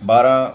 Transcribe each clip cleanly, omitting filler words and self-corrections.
12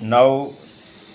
9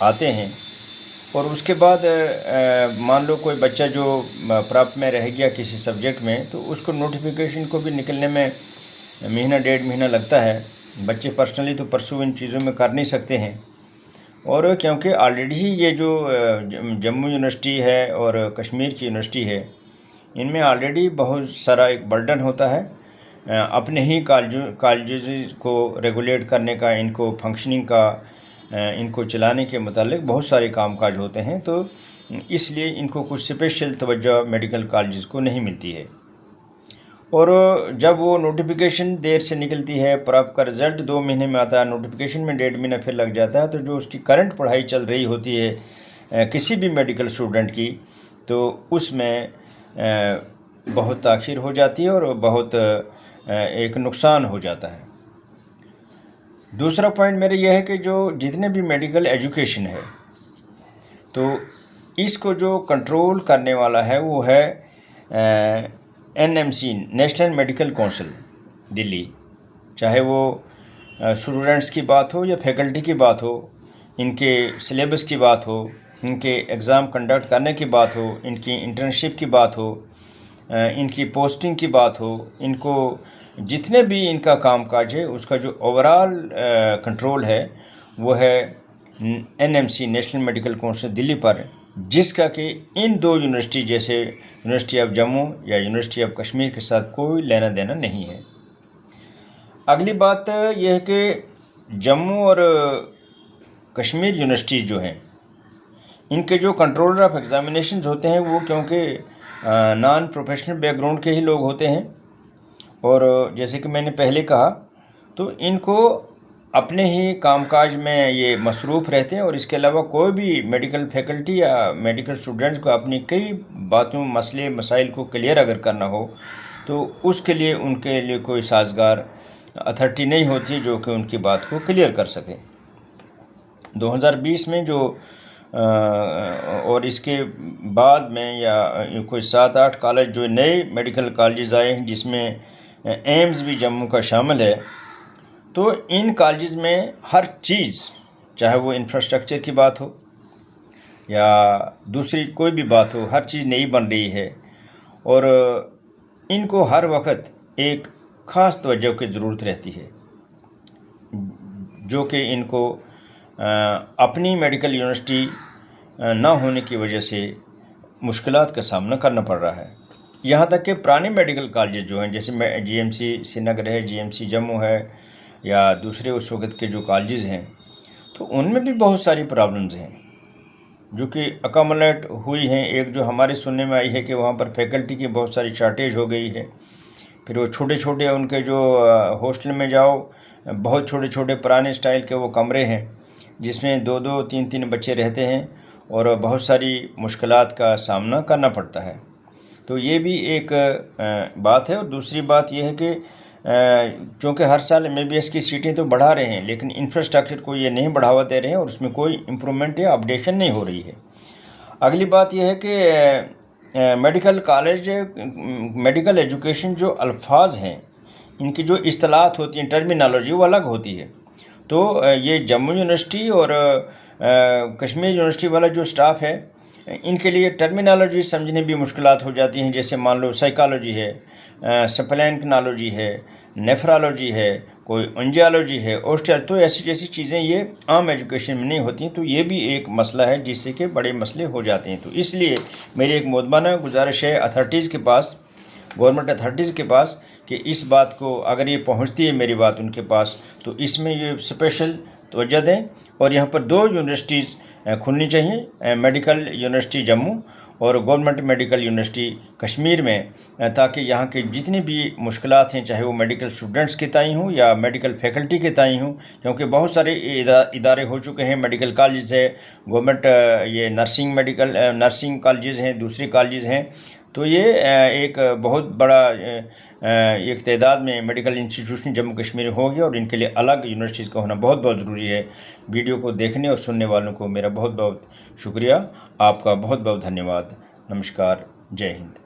آتے ہیں، اور اس کے بعد مان لو کوئی بچہ جو پراپ میں رہ گیا کسی سبجیکٹ میں، تو اس کو نوٹیفیکیشن کو بھی نکلنے میں مہینہ ڈیڑھ مہینہ لگتا ہے۔ بچے پرسنلی تو پرسو ان چیزوں میں کر نہیں سکتے ہیں، اور کیونکہ آلریڈی ہی یہ جو جموں یونیورسٹی ہے اور کشمیر کی یونیورسٹی ہے، ان میں آلریڈی بہت سارا ایک برڈن ہوتا ہے اپنے ہی کالجز کو ریگولیٹ کرنے کا، ان کو فنکشننگ کا، ان کو چلانے کے متعلق بہت سارے کام کاج ہوتے ہیں، تو اس لیے ان کو کچھ اسپیشل توجہ میڈیکل کالجز کو نہیں ملتی ہے۔ اور جب وہ نوٹیفیکیشن دیر سے نکلتی ہے، پراپ کا رزلٹ 2 مہینے میں آتا ہے، نوٹیفیکیشن میں 1.5 مہینہ پھر لگ جاتا ہے، تو جو اس کی کرنٹ پڑھائی چل رہی ہوتی ہے کسی بھی میڈیکل اسٹوڈنٹ کی، تو اس میں بہت تاخیر ہو جاتی ہے اور بہت ایک نقصان ہو جاتا ہے۔ دوسرا پوائنٹ میرا یہ ہے کہ جو جتنے بھی میڈیکل ایجوکیشن ہے، تو اس کو جو کنٹرول کرنے والا ہے وہ ہے NMC، نیشنل میڈیکل کونسل دلی، چاہے وہ اسٹوڈنٹس کی بات ہو یا فیکلٹی کی بات ہو، ان کے سلیبس کی بات ہو، ان کے ایگزام کنڈکٹ کرنے کی بات ہو، ان کی انٹرنشپ کی بات ہو، ان کی پوسٹنگ کی بات ہو، ان کو جتنے بھی ان کا کام کاج ہے اس کا جو اوورال کنٹرول ہے وہ ہے NMC، نیشنل میڈیکل کونسل دلی پر، جس کا کہ ان 2 یونیورسٹی جیسے یونیورسٹی آف جموں یا یونیورسٹی آف کشمیر کے ساتھ کوئی لینا دینا نہیں ہے۔ اگلی بات یہ ہے کہ جموں اور کشمیر یونیورسٹی جو ہیں، ان کے جو کنٹرولر آف ایگزامینیشنز ہوتے ہیں وہ کیونکہ نان پروفیشنل بیک گراؤنڈ کے ہی لوگ ہوتے ہیں، اور جیسے کہ میں نے پہلے کہا، تو ان کو اپنے ہی کام کاج میں یہ مصروف رہتے ہیں، اور اس کے علاوہ کوئی بھی میڈیکل فیکلٹی یا میڈیکل اسٹوڈنٹس کو اپنی کئی باتوں، مسئلے مسائل کو کلیئر اگر کرنا ہو، تو اس کے لیے ان کے لیے کوئی سازگار اتھارٹی نہیں ہوتی جو کہ ان کی بات کو کلیئر کر سکے۔ 2020 میں جو اور اس کے بعد میں یا کوئی 7-8 کالج جو نئے میڈیکل کالجز آئے ہیں، جس میں ایمز بھی جموں کا شامل ہے، تو ان کالجز میں ہر چیز، چاہے وہ انفراسٹرکچر کی بات ہو یا دوسری کوئی بھی بات ہو، ہر چیز نئی بن رہی ہے، اور ان کو ہر وقت ایک خاص توجہ کی ضرورت رہتی ہے، جو کہ ان کو اپنی میڈیکل یونیورسٹی نہ ہونے کی وجہ سے مشکلات کا سامنا کرنا پڑ رہا ہے۔ یہاں تک کہ پرانے میڈیکل کالجز جو ہیں، جیسے GMC سری نگر ہے، GMC جموں ہے، یا دوسرے اس وقت کے جو کالجز ہیں، تو ان میں بھی بہت ساری پرابلمز ہیں جو کہ اکامولیٹ ہوئی ہیں۔ ایک جو ہمارے سننے میں آئی ہے کہ وہاں پر فیکلٹی کی بہت ساری شارٹیج ہو گئی ہے، پھر وہ چھوٹے چھوٹے ان کے جو ہاسٹل میں جاؤ، بہت چھوٹے چھوٹے پرانے اسٹائل کے وہ کمرے ہیں جس میں 2-2 3-3 بچے رہتے ہیں، اور بہت ساری مشکلات کا سامنا کرنا پڑتا ہے۔ تو یہ بھی ایک بات ہے، اور دوسری بات یہ ہے کہ چونکہ ہر سال MBBS کی سیٹیں تو بڑھا رہے ہیں، لیکن انفراسٹرکچر کو یہ نہیں بڑھاوا دے رہے ہیں، اور اس میں کوئی امپرومنٹ یا اپڈیشن نہیں ہو رہی ہے۔ اگلی بات یہ ہے کہ میڈیکل کالج، میڈیکل ایجوکیشن جو الفاظ ہیں، ان کی جو اصطلاحات ہوتی ہیں، ٹرمینالوجی، وہ الگ ہوتی ہے۔ تو یہ جموں یونیورسٹی اور کشمیر یونیورسٹی والا جو سٹاف ہے، ان کے لیے ٹرمینالوجی سمجھنے بھی مشکلات ہو جاتی ہیں، جیسے مان لو سائیکالوجی ہے، سپلینکنالوجی ہے، نیفرالوجی ہے، کوئی انجیالوجی ہے، تو ایسی جیسی چیزیں یہ عام ایجوکیشن میں نہیں ہوتی ہیں، تو یہ بھی ایک مسئلہ ہے جس سے کہ بڑے مسئلے ہو جاتے ہیں۔ تو اس لیے میری ایک مؤدبانہ گزارش ہے اتھارٹیز کے پاس، گورنمنٹ اتھارٹیز کے پاس، کہ اس بات کو اگر یہ پہنچتی ہے میری بات ان کے پاس، تو اس میں یہ اسپیشل توجہ دیں، اور یہاں پر 2 یونیورسٹیز کھلنی چاہیے، میڈیکل یونیورسٹی جموں اور گورنمنٹ میڈیکل یونیورسٹی کشمیر میں، تاکہ یہاں کے جتنی بھی مشکلات ہیں، چاہے وہ میڈیکل اسٹوڈنٹس کے تئیں ہوں یا میڈیکل فیکلٹی کے تئیں ہوں، کیونکہ بہت سارے ادارے ہو چکے ہیں، میڈیکل کالجز ہے، گورنمنٹ یہ نرسنگ کالجز ہیں، دوسری کالجز ہیں، تو یہ ایک بہت بڑا ایک تعداد میں میڈیکل انسٹیٹیوشن جموں کشمیر میں ہو گیا، اور ان کے لیے الگ یونیورسٹیز کا ہونا بہت بہت ضروری ہے۔ ویڈیو کو دیکھنے اور سننے والوں کو میرا بہت بہت شکریہ، آپ کا بہت بہت دھنیہ واد۔ نمسکار، جے ہند۔